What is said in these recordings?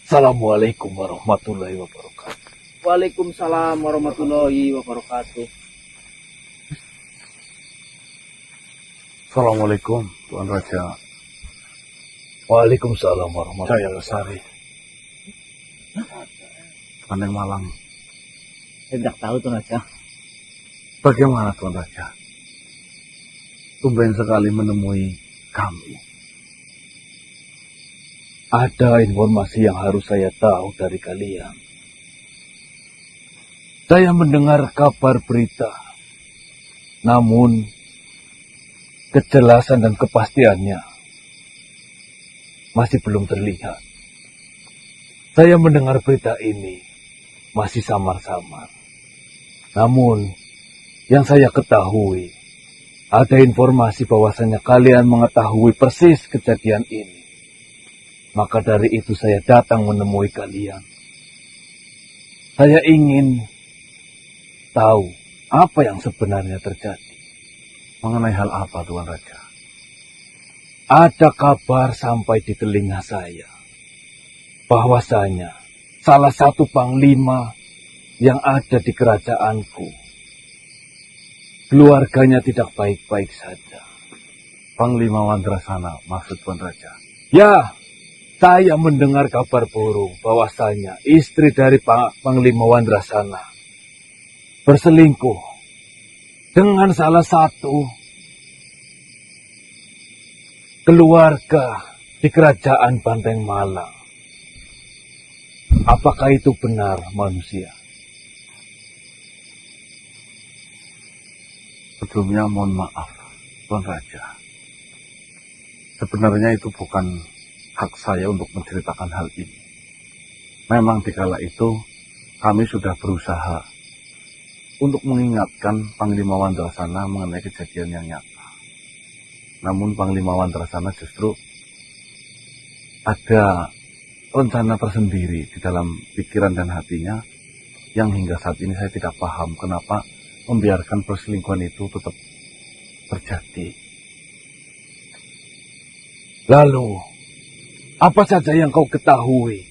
Assalamualaikum warahmatullahi wabarakatuh. Waalaikumsalam warahmatullahi wabarakatuh. Assalamualaikum, Tuan Raja. Waalaikumsalam warahmatullahi Jaya Lesari. Pandeng Malang. Saya tidak tahu Tuan Raja. Bagaimana Tuan Raja? Tumben sekali menemui kami. Ada informasi yang harus saya tahu dari kalian. Saya mendengar kabar berita, namun kejelasan dan kepastiannya masih belum terlihat. Saya mendengar berita ini masih samar-samar. Namun, yang saya ketahui, ada informasi bahwasanya kalian mengetahui persis kejadian ini. Maka dari itu saya datang menemui kalian. Saya ingin tahu apa yang sebenarnya terjadi. Mengenai hal apa Tuan Raja? Ada kabar sampai di telinga saya bahwasanya salah satu panglima yang ada di kerajaanku, keluarganya tidak baik-baik saja. Panglima Wandrasana maksud Tuan Raja? Ya, saya mendengar kabar burung bahwasanya istri dari Panglima Wandrasana berselingkuh dengan salah satu keluarga di kerajaan Banteng Malang. Apakah itu benar, manusia? Sebelumnya mohon maaf, Tuan Raja. Sebenarnya itu bukan hak saya untuk menceritakan hal ini. Memang dikala itu kami sudah berusaha untuk mengingatkan Panglima Wandrasana mengenai kejadian yang nyata. Namun Panglima Wandrasana justru ada rencana tersendiri di dalam pikiran dan hatinya yang hingga saat ini saya tidak paham kenapa membiarkan perselingkuhan itu tetap terjadi. Lalu, apa saja yang kau ketahui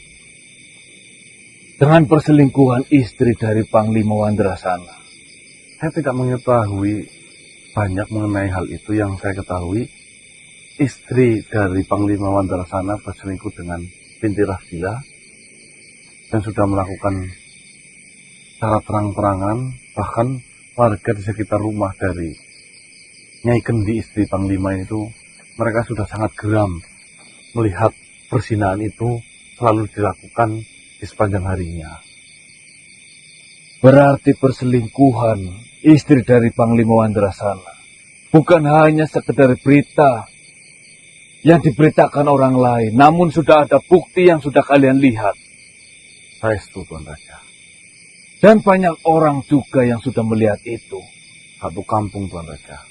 dengan perselingkuhan istri dari Panglima Wandrasana? Saya tidak mengetahui banyak mengenai hal itu. Yang saya ketahui, istri dari Panglima Wandrasana berselingkuh dengan Binti Rasila dan sudah melakukan secara terang-terangan. Bahkan warga di sekitar rumah dari Nyai Kendi, istri Panglima itu, mereka sudah sangat geram melihat perzinahan itu selalu dilakukan di sepanjang harinya. Berarti perselingkuhan istri dari Panglima Wandrasana bukan hanya sekedar berita yang diberitakan orang lain, namun sudah ada bukti yang sudah kalian lihat. Saya setuju, Tuan Raja. Dan banyak orang juga yang sudah melihat itu. Satu kampung, Tuan Raja.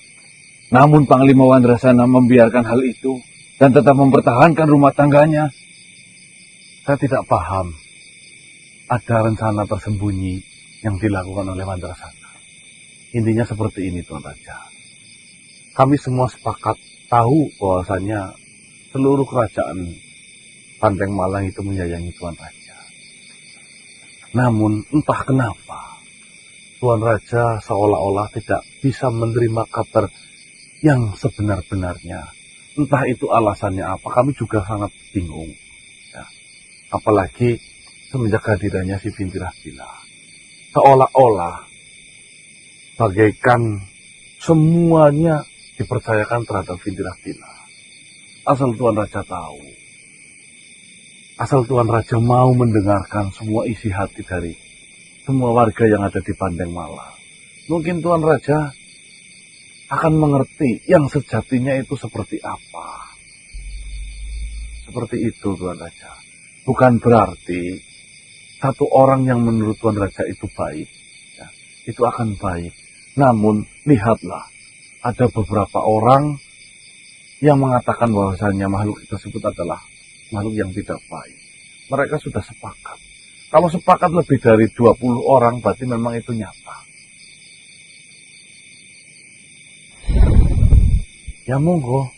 Namun Panglima Wandrasana membiarkan hal itu dan tetap mempertahankan rumah tangganya. Saya tidak paham. Ada rencana tersembunyi yang dilakukan oleh Wandrasana. Intinya seperti ini, Tuan Raja. Kami semua sepakat tahu bahwasanya seluruh kerajaan Banteng Malang itu menyayangi Tuan Raja. Namun entah kenapa Tuan Raja seolah-olah tidak bisa menerima kabar yang sebenar-benarnya. Entah itu alasannya apa, kami juga sangat bingung. Ya. Apalagi semenjak kehadirannya si Binti Rasila. Seolah-olah bagaikan semuanya dipercayakan terhadap Binti Rasila. Asal Tuan Raja tahu, asal Tuan Raja mau mendengarkan semua isi hati dari semua warga yang ada di Banteng Malang, mungkin Tuan Raja akan mengerti yang sejatinya itu seperti apa. Seperti itu, Tuan Raja. Bukan berarti satu orang yang menurut Tuan Raja itu baik, ya, itu akan baik. Namun, lihatlah, ada beberapa orang yang mengatakan bahwasanya makhluk tersebut adalah makhluk yang tidak baik. Mereka sudah sepakat. Kalau sepakat lebih dari 20 orang, berarti memang itu nyata. Ya monggo,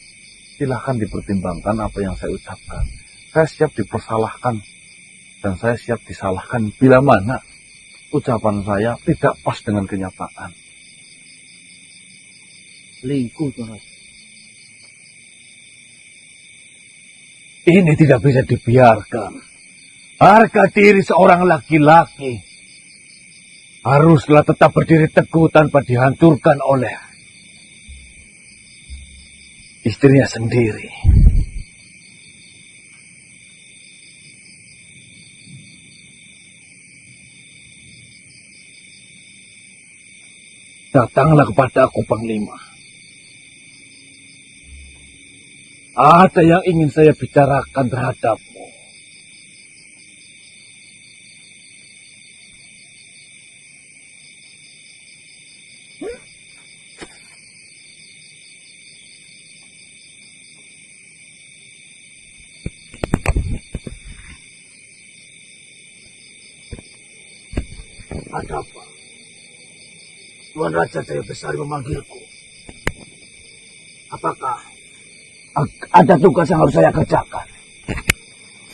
silahkan dipertimbangkan apa yang saya ucapkan. Saya siap dipersalahkan dan saya siap disalahkan bila mana ucapan saya tidak pas dengan kenyataan. Selingkuh Tuan Raja. Ini tidak bisa dibiarkan. Harga diri seorang laki-laki haruslah tetap berdiri teguh tanpa dihancurkan oleh istrinya sendiri. Datanglah kepada aku, Panglima. Ada yang ingin saya bicarakan terhadapmu. Ada apa? Tuan Raja Jaya Besari memanggilku. Apakah ada tugas yang harus saya kerjakan?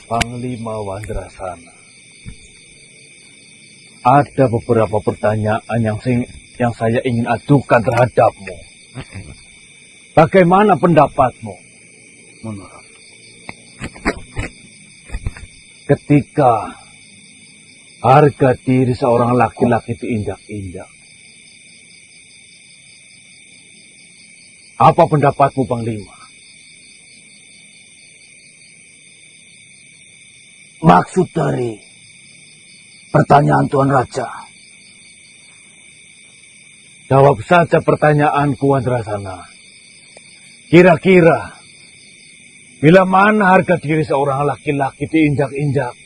Panglima Wandrasana, ada beberapa pertanyaan yang saya ingin ajukan terhadapmu. Bagaimana pendapatmu? Menurut ketika harga diri seorang laki-laki diinjak-injak, apa pendapatmu, Panglima? Maksud dari pertanyaan Tuan Raja. Jawab saja pertanyaanku, Wandrasana. Kira-kira, bila mana harga diri seorang laki-laki diinjak-injak,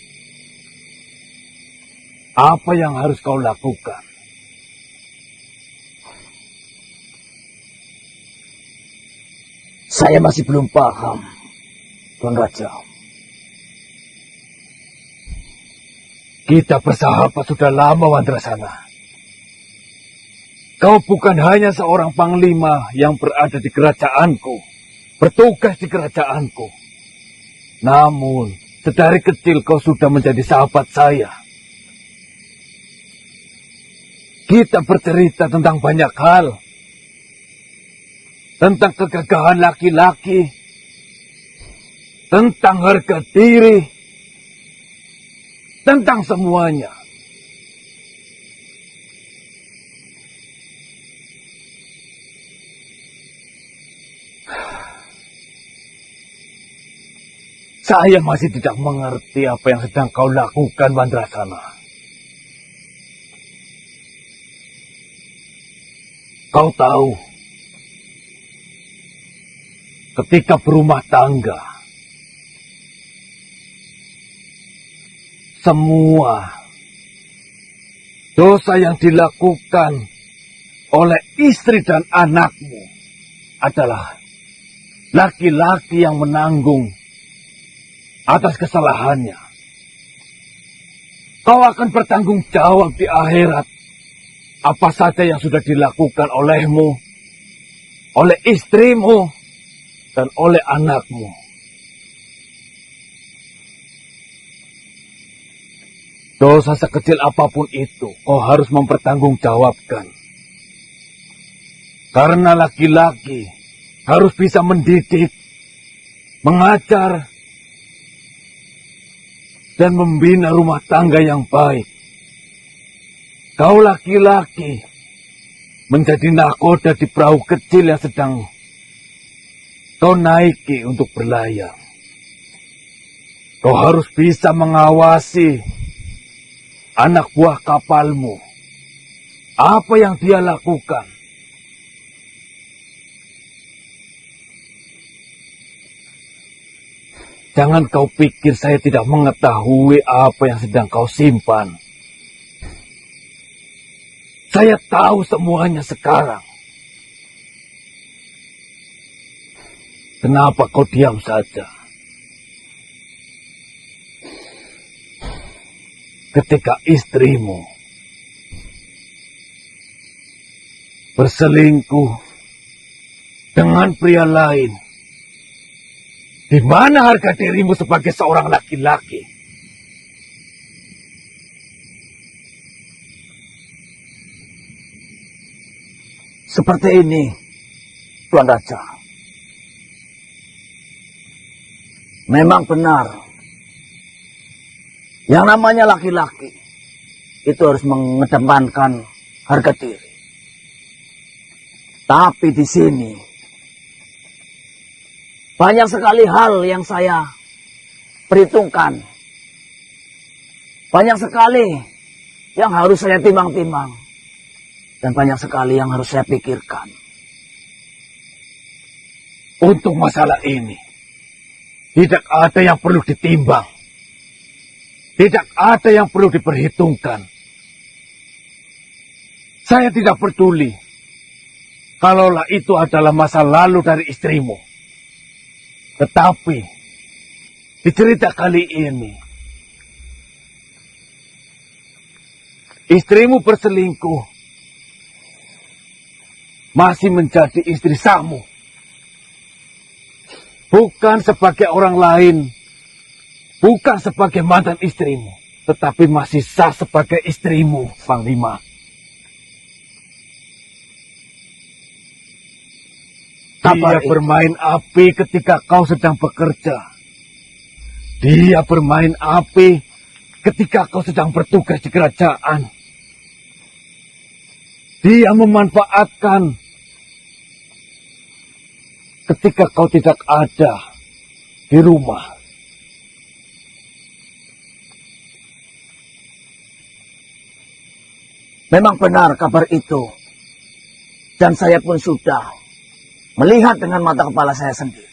apa yang harus kau lakukan? Saya masih belum paham, Tuan Raja. Kita bersahabat sudah lama, Wandrasana. Kau bukan hanya seorang panglima yang berada di kerajaanku, bertugas di kerajaanku. Namun, sedari kecil kau sudah menjadi sahabat saya. Kita bercerita tentang banyak hal. Tentang kegagahan laki-laki. Tentang harga diri. Tentang semuanya. Saya masih tidak mengerti apa yang sedang kau lakukan, Wandrasana. Kau tahu, ketika berumah tangga, semua dosa yang dilakukan oleh istri dan anakmu adalah laki-laki yang menanggung atas kesalahannya. Kau akan bertanggung jawab di akhirat apa saja yang sudah dilakukan olehmu, oleh istrimu, dan oleh anakmu. Dosa sekecil apapun itu, kau harus mempertanggungjawabkan. Karena laki-laki harus bisa mendidik, mengajar, dan membina rumah tangga yang baik. Kau laki-laki menjadi nahkoda di perahu kecil yang sedang kau naiki untuk berlayar. Kau harus bisa mengawasi anak buah kapalmu. Apa yang dia lakukan? Jangan kau pikir saya tidak mengetahui apa yang sedang kau simpan. Saya tahu semuanya sekarang. Kenapa kau diam saja? Ketika istrimu berselingkuh dengan pria lain, Di mana harga dirimu sebagai seorang laki-laki? Seperti ini, Tuan Raja. Memang benar. Yang namanya laki-laki itu harus mengedepankan harga diri. Tapi di sini banyak sekali hal yang saya perhitungkan. Banyak sekali yang harus saya timbang-timbang. Dan banyak sekali yang harus saya pikirkan. Untuk masalah ini, tidak ada yang perlu ditimbang. Tidak ada yang perlu diperhitungkan. Saya tidak peduli. Kalaulah itu adalah masa lalu dari istrimu. Tetapi, di cerita kali ini, istrimu berselingkuh masih menjadi istri samu. Bukan sebagai orang lain, bukan sebagai mantan istrimu, tetapi masih sah sebagai istrimu, Panglima. Dia bermain api ketika kau sedang bekerja. Dia bermain api ketika kau sedang bertugas di kerajaan. Dia memanfaatkan ketika kau tidak ada di rumah. Memang benar kabar itu. Dan saya pun sudah melihat dengan mata kepala saya sendiri.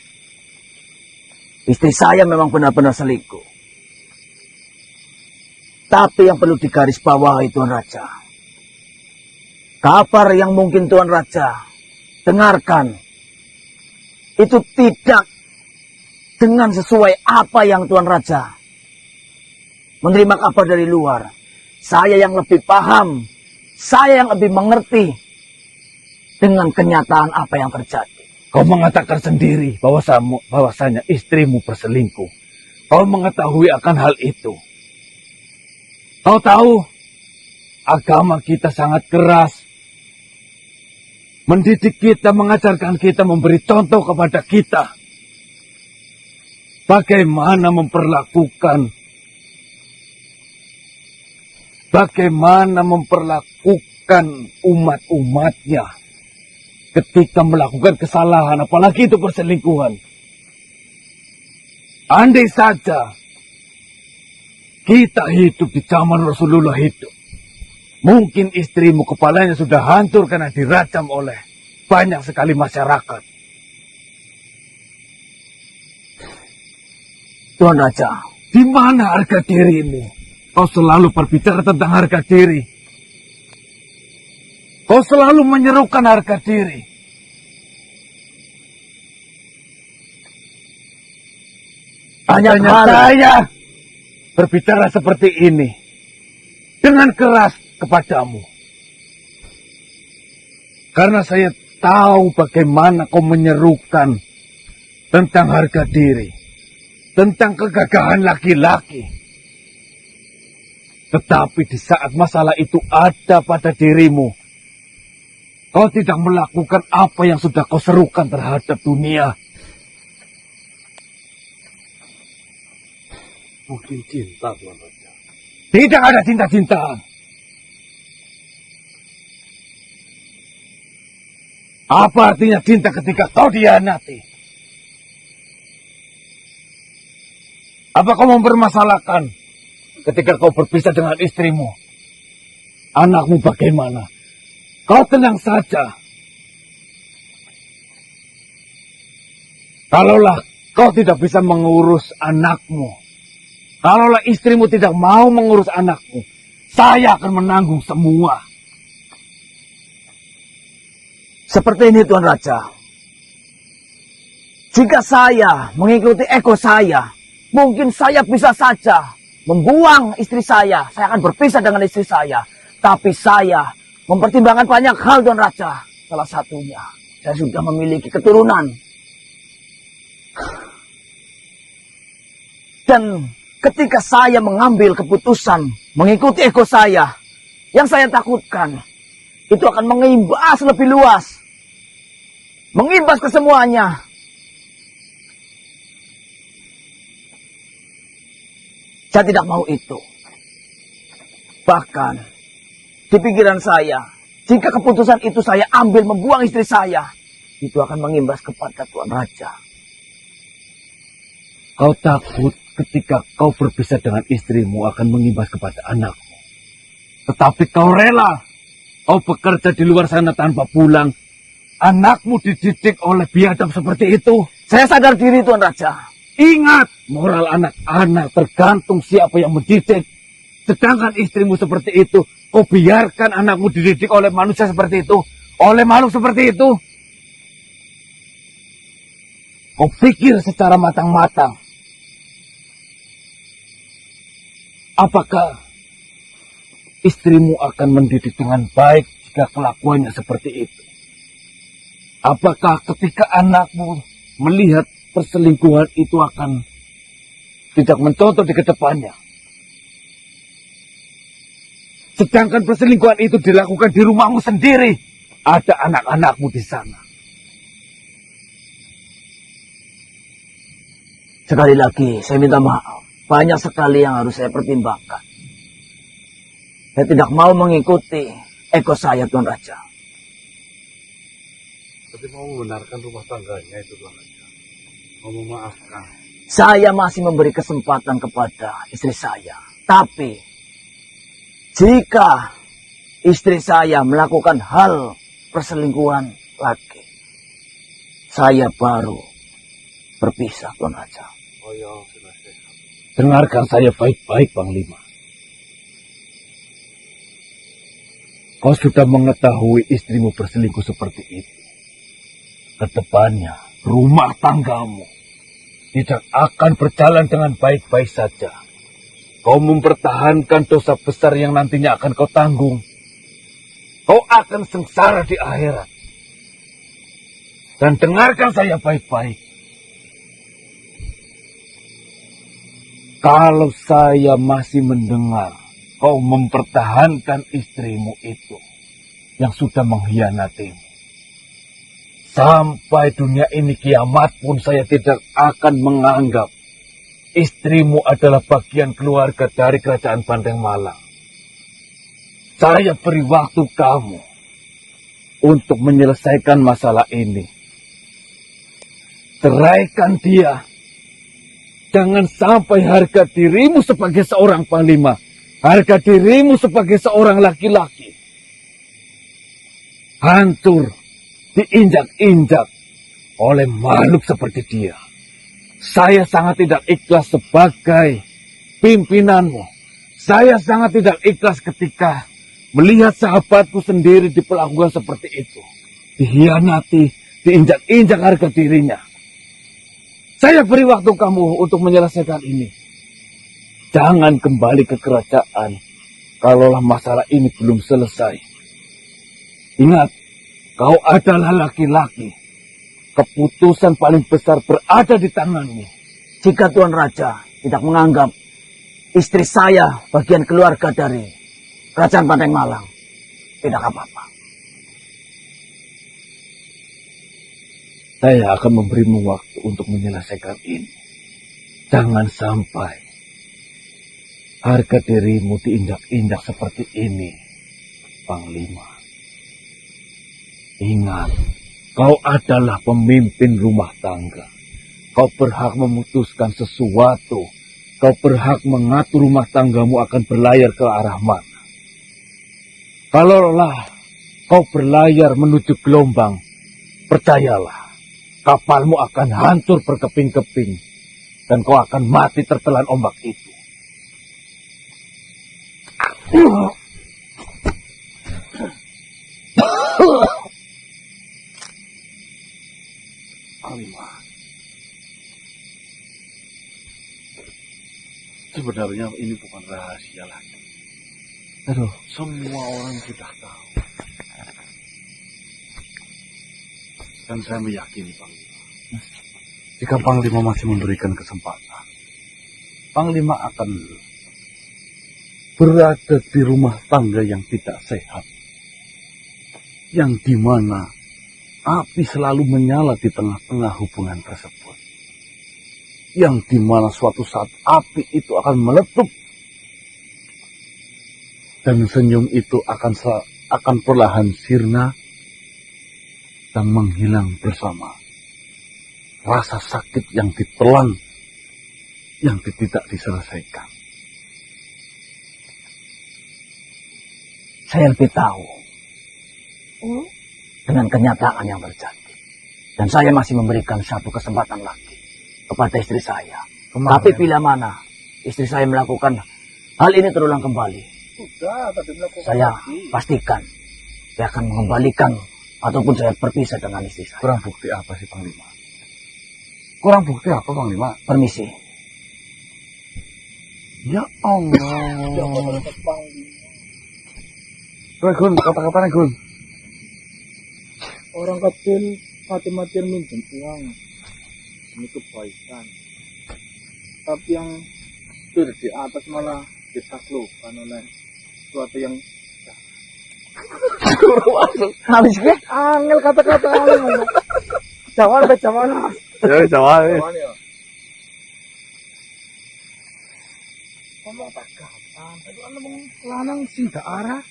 Istri saya memang benar-benar selingkuh. Tapi yang perlu digarisbawahi Tuan Raja, kabar yang mungkin Tuan Raja dengarkan itu tidak dengan sesuai apa yang Tuan Raja menerima kabar dari luar. Saya yang lebih paham, saya yang lebih mengerti dengan kenyataan apa yang terjadi. Kau mengatakan sendiri bahwasanya istrimu berselingkuh. Kau mengetahui akan hal itu. Kau tahu agama kita sangat keras. Mendidik kita, mengajarkan kita, memberi contoh kepada kita. Bagaimana memperlakukan umat-umatnya ketika melakukan kesalahan, apalagi itu perselingkuhan. Andai saja kita hidup di zaman Rasulullah hidup, mungkin istrimu kepalanya sudah hancur karena dirajam oleh banyak sekali masyarakat. Tuan Raja, di mana harga dirimu? Kau selalu berbicara tentang harga diri. Kau selalu menyerukan harga diri. Hanya saya berbicara seperti ini dengan keras kepadamu. Karena saya tahu bagaimana kau menyerukan tentang harga diri, tentang kegagahan laki-laki. Tetapi di saat masalah itu ada pada dirimu, kau tidak melakukan apa yang sudah kau serukan terhadap dunia. Mungkin cinta, Tuan Raja. Tidak ada cinta-cintaan. Apa artinya cinta ketika kau dihianati? Apa kau mempermasalahkan ketika kau berpisah dengan istrimu? Anakmu bagaimana? Kau tenang saja. Kalaulah kau tidak bisa mengurus anakmu, kalaulah istrimu tidak mau mengurus anakmu, saya akan menanggung semua. seperti ini Tuan Raja. Jika saya mengikuti ego saya, mungkin saya bisa saja membuang istri saya akan berpisah dengan istri saya. Tapi saya mempertimbangkan banyak hal Tuan Raja. Salah satunya, saya sudah memiliki keturunan. Dan ketika saya mengambil keputusan mengikuti ego saya, yang saya takutkan itu akan mengimbas lebih luas. Mengimbas ke semuanya. Saya tidak mau itu. Bahkan di pikiran saya, jika keputusan itu saya ambil membuang istri saya, itu akan mengimbas kepada Tuan Raja. Kau takut ketika kau berpisah dengan istrimu akan mengimbas kepada anakmu. Tetapi kau rela. Kau bekerja di luar sana tanpa pulang. Anakmu dididik oleh biadab seperti itu. Saya sadar diri, Tuan Raja. Ingat, moral anak-anak tergantung siapa yang mendidik. Sedangkan istrimu seperti itu, kau biarkan anakmu dididik oleh manusia seperti itu. Oleh makhluk seperti itu. Kau pikir secara matang-matang. Apakah istrimu akan mendidik dengan baik jika kelakuannya seperti itu? Apakah ketika anakmu melihat perselingkuhan itu akan tidak mencontoh di kedepannya? Sedangkan perselingkuhan itu dilakukan di rumahmu sendiri. Ada anak-anakmu di sana. Sekali lagi, saya minta maaf. Banyak sekali yang harus saya pertimbangkan. Saya tidak mau mengikuti ego saya, Tuan Raja. Tapi mau membenarkan rumah tangganya itu, Tuan Raja. Mau memaafkan. Saya masih memberi kesempatan kepada istri saya. Tapi, jika istri saya melakukan hal perselingkuhan lagi, saya baru berpisah, Tuan Raja. Oh ya, sudah sehat. Dengarkan saya baik-baik, Panglima. Kau sudah mengetahui istrimu berselingkuh seperti itu. Kedepannya, rumah tanggamu tidak akan berjalan dengan baik-baik saja. Kau mempertahankan dosa besar yang nantinya akan kau tanggung. Kau akan sengsara di akhirat. Dan dengarkan saya baik-baik. Kalau saya masih mendengar kau mempertahankan istrimu itu yang sudah mengkhianatimu, sampai dunia ini kiamat pun saya tidak akan menganggap istrimu adalah bagian keluarga dari kerajaan Banteng Malang. Saya beri waktu kamu untuk menyelesaikan masalah ini. Ceraikan dia. Jangan sampai harga dirimu sebagai seorang panglima, harga dirimu sebagai seorang laki-laki hancur, diinjak-injak oleh makhluk seperti dia. Saya sangat tidak ikhlas sebagai pimpinanmu. Saya sangat tidak ikhlas ketika melihat sahabatku sendiri diperlakukan seperti itu. Dihianati, diinjak-injak harga dirinya. Saya beri waktu kamu untuk menyelesaikan ini. Jangan kembali ke kerajaan kalaulah masalah ini belum selesai. Ingat, kau adalah laki-laki. Keputusan paling besar berada di tanganmu. Jika Tuan Raja tidak menganggap istri saya bagian keluarga dari kerajaan Banteng Malang, tidak apa-apa. Saya akan memberimu waktu untuk menyelesaikan ini. Jangan sampai harga dirimu diinjak-injak seperti ini, Panglima. Ingat, kau adalah pemimpin rumah tangga. Kau berhak memutuskan sesuatu. Kau berhak mengatur rumah tanggamu akan berlayar ke arah mana. Kalaulah kau berlayar menuju gelombang, percayalah, kapalmu akan hancur berkeping-keping dan kau akan mati tertelan ombak itu. Panglima, sebenarnya ini bukan rahasia lagi. Aduh, Semua orang sudah tahu. Dan saya meyakini, Panglima, jika Panglima masih memberikan kesempatan, Panglima akan berada di rumah tangga yang tidak sehat, yang dimana api selalu menyala di tengah-tengah hubungan tersebut, yang dimana suatu saat api itu akan meletup dan senyum itu akan perlahan sirna dan menghilang bersama rasa sakit yang ditelan, yang tidak diselesaikan. Saya lebih tahu dengan kenyataan yang terjadi. Dan saya masih memberikan satu kesempatan lagi kepada istri saya. Tapi bila mana istri saya melakukan hal ini terulang kembali, saya pastikan saya akan mengembalikan ataupun saya berpisah dengan istri saya. Kurang bukti apa sih Panglima? Kurang bukti apa Panglima? Permisi. Ya Allah. Gun, kata-katanya Gun. Orang kecil mati-matian minjem uang demi kebaikan, tapi yang sudah di atas malah ditaklukkan oleh sesuatu yang Habis ya? angel kata-kata angel. Jawan be jawan. Ya, jawab. Jawan ya. Ngomong tak gampang, tapi kan ngomong lanang sing gak arah.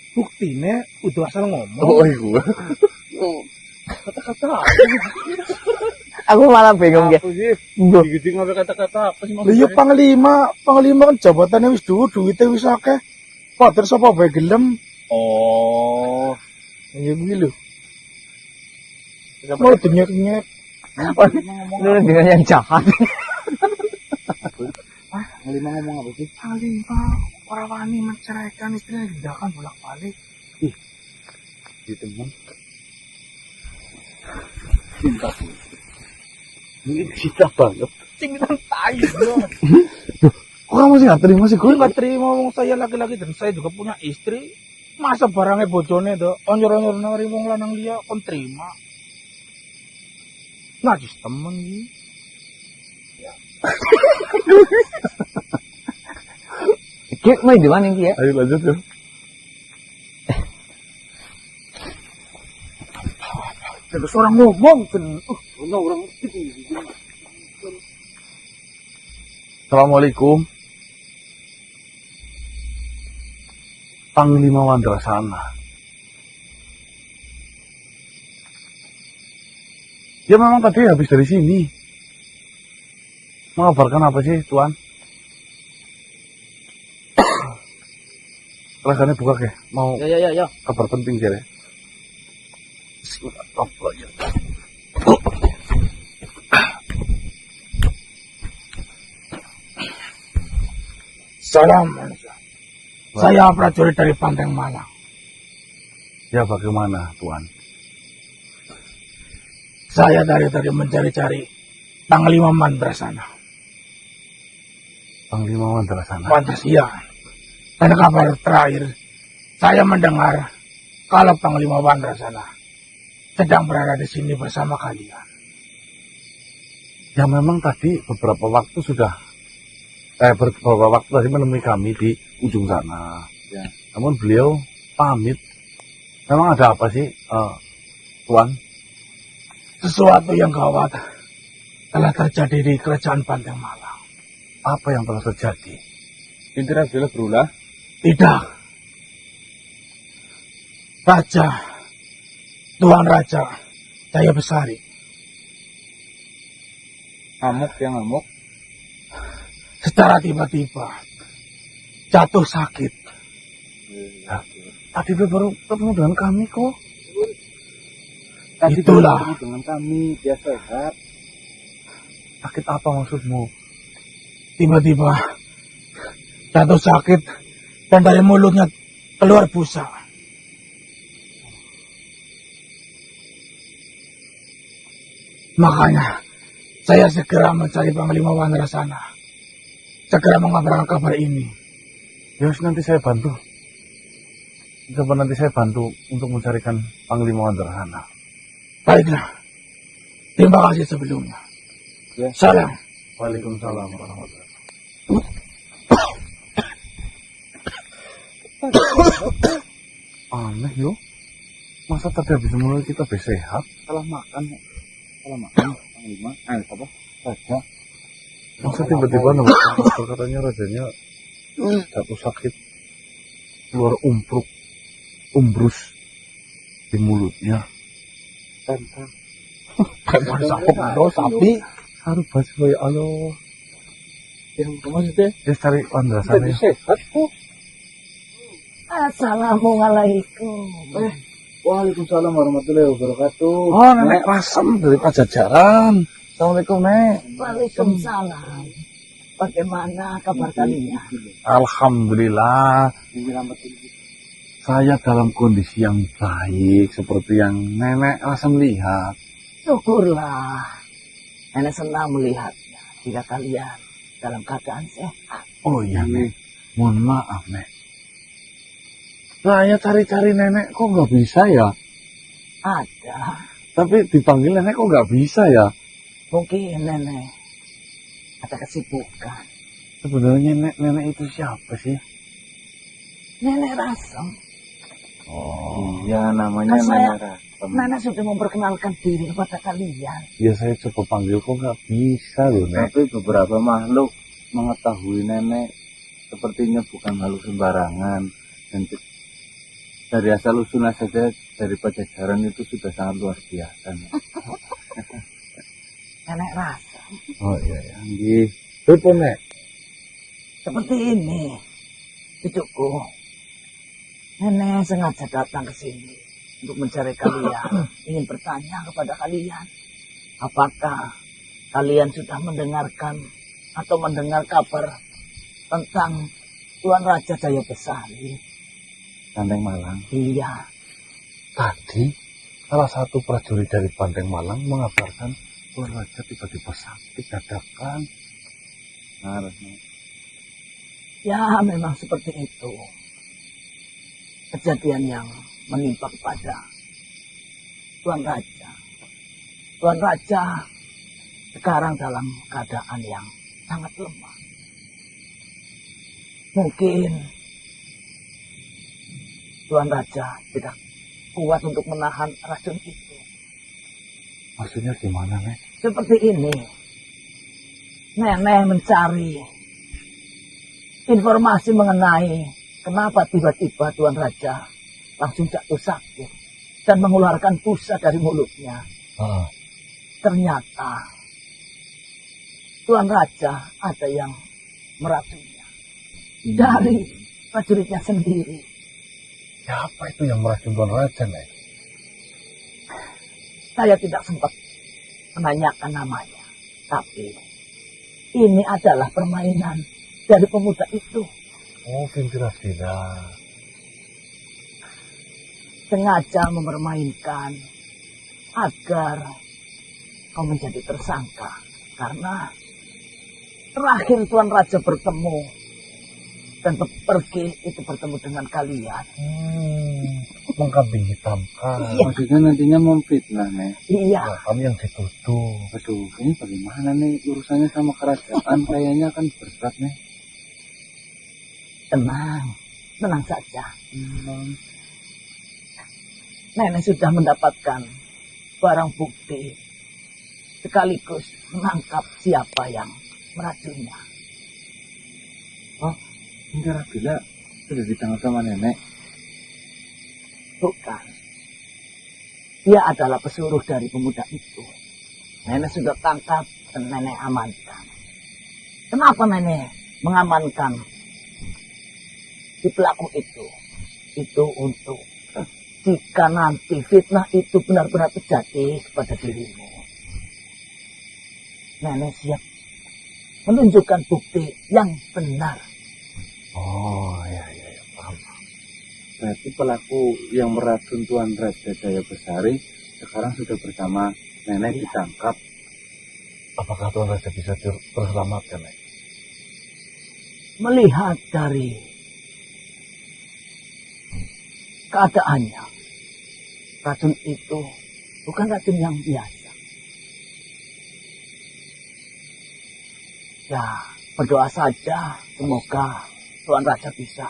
Buktine udah asal ngomong. Oh, iya. Kata-kata. Aku malah bingung ya. Aku sih, Duh. gigi ngomong kata-kata apa sih Lha iya panglima kan jabatane wis dhuwur, duwite wis akeh. Pader sapa bae gelem. Oh, Ya kuwi lho. Mau denyek-nyek. Ini dengan yang jahat. Lima ngomong apa sih? Panglima ora wani menceraikan istrinya didakan bolak-balik. Di teman. Cinta. Ini cinta banget. Cinta tai bro. Kok kamu sih nggak terima sih Gue Gun? nggak terima wong saya laki-laki dan saya juga punya istri. Masa barangnya bojone do onyor-onyor nang wong lanang liya kon terima. Najis temen iki. Kik mau di mana ini ya? Ayo lanjut ya. Terus orang ngomong Orang Assalamualaikum. Panglima Wandrasana. Ya memang tadi habis dari sini. Mengabarkan apa sih Tuan? Rasanya buka ke, mau Ya. kabar penting sih ya. salam. Saya prajurit dari Panteng Malang. Ya bagaimana Tuan? Saya dari tadi mencari-cari Panglima Mandrasana. Panglima Wandrasana. Pantas iya. Dan kabar terakhir, saya mendengar kalau Panglima Wandrasana sedang berada di sini bersama kalian. Ya memang tadi beberapa waktu tadi menemui kami di ujung sana. Ya. Namun beliau pamit. Memang ada apa sih, Tuan? Sesuatu yang gawat telah terjadi di kerajaan Panteng Malang. Apa yang telah terjadi? Indra bila berulah. Tidak. Raja, Tuan Raja Jaya Besari Ngamuk. secara tiba-tiba jatuh sakit. Tadi dia baru ketemu dengan kami kok. Tadi Itulah. bertemu dengan kami, dia sehat. Sakit apa maksudmu? Tiba-tiba jatuh sakit dan dari mulutnya keluar busa. Makanya saya segera mencari Panglima Wandrasana. Segera mengabarkan kabar ini. Ya nanti saya bantu. Coba nanti saya bantu untuk mencarikan Panglima Wandrasana. Baiklah. Terima kasih sebelumnya. Ya. Salam. Waalaikumsalam warahmatullahi wabarakatuh. Aneh yo. Masa tadi habis mulai kita sehat? Salah makan, Nek. Salah makan, Panglima. Apa? Raja. Masa tiba-tiba nemu katanya rajanya jatuh sakit, keluar umbrus di mulutnya. Tentang. Sapi. Harus baca ya Allah. Yang maksudnya? Ya cari landasannya. Sehat kok. Assalamualaikum. Waalaikumsalam warahmatullahi wabarakatuh. Oh, nenek Rasem dari Pajajaran. Assalamualaikum, Nek. Waalaikumsalam. Bagaimana kabar kalian? Alhamdulillah. Saya dalam kondisi yang baik seperti yang Nenek Rasem lihat. Syukurlah. Nenek senang melihatnya jika kalian dalam keadaan sehat. Oh iya, Nek. Mohon maaf, Nek. Saya cari-cari Nenek kok nggak bisa ya? Ada. Tapi dipanggil Nenek kok nggak bisa ya? Mungkin nenek ada kesibukan. Sebenarnya Nenek itu siapa sih? Nenek Rasem. Oh, Iya, namanya Kan saya- Nenek Rasem. Nenek sudah memperkenalkan diri kepada kalian. ya saya coba panggil kok nggak bisa loh, Nek. Tapi beberapa makhluk mengetahui nenek sepertinya bukan makhluk sembarangan. Dan dari asal usulnya saja dari Pajajaran itu sudah sangat luar biasa. Nek. Nenek Rasem. Oh iya, ya. Nggih. Betul, Nek. Seperti ini. Cucuku. Nenek sengaja datang ke sini untuk mencari kalian. Ingin bertanya kepada kalian. Apakah kalian sudah mendengarkan atau mendengar kabar tentang Tuan Raja Jaya Besari? Banteng Malang. Iya. Tadi salah satu prajurit dari Banteng Malang mengabarkan Tuan Raja tiba-tiba sakit dadakan. Harusnya. Ya, memang seperti itu. Kejadian yang menimpa kepada Tuan Raja. Tuan Raja sekarang dalam keadaan yang sangat lemah. Mungkin Tuan Raja tidak kuat untuk menahan racun itu. Maksudnya gimana, Nek? Seperti ini. Nenek mencari informasi mengenai kenapa tiba-tiba Tuan Raja langsung jatuh sakit dan mengeluarkan busa dari mulutnya. Ah, Ternyata Tuan Raja ada yang meracunnya dari prajuritnya sendiri. siapa itu yang meracun Tuan Raja, Nek? Saya tidak sempat menanyakan namanya, tapi ini adalah permainan dari pemuda itu. Oh, Vintirasila. Sengaja mempermainkan agar kau menjadi tersangka. Karena terakhir Tuan Raja bertemu dan pergi itu bertemu dengan kalian. Mengkambing hitamkan. Iya. Maksudnya nantinya memfitnah, Nek. Iya, Ya, kami yang dituduh. Aduh, ini bagaimana nih urusannya sama kerajaan? Kayaknya kan berat, Nek. tenang saja. Nenek sudah mendapatkan barang bukti sekaligus menangkap siapa yang meracunnya. Indra bila sudah ditangkap sama nenek. Bukan. Dia adalah pesuruh dari pemuda itu. Nenek sudah tangkap dan nenek amankan. Kenapa nenek mengamankan si pelaku itu? Itu untuk jika nanti fitnah itu benar-benar terjadi kepada dirimu. Nenek siap menunjukkan bukti yang benar. Oh, ya, paham. Berarti pelaku yang meracun Tuan Raja Jaya Besari sekarang sudah bersama nenek ditangkap. Apakah Tuan Raja bisa terselamatkan, Nek? Melihat dari keadaannya, racun itu bukan racun yang biasa. Ya, berdoa saja semoga Tuan Raja bisa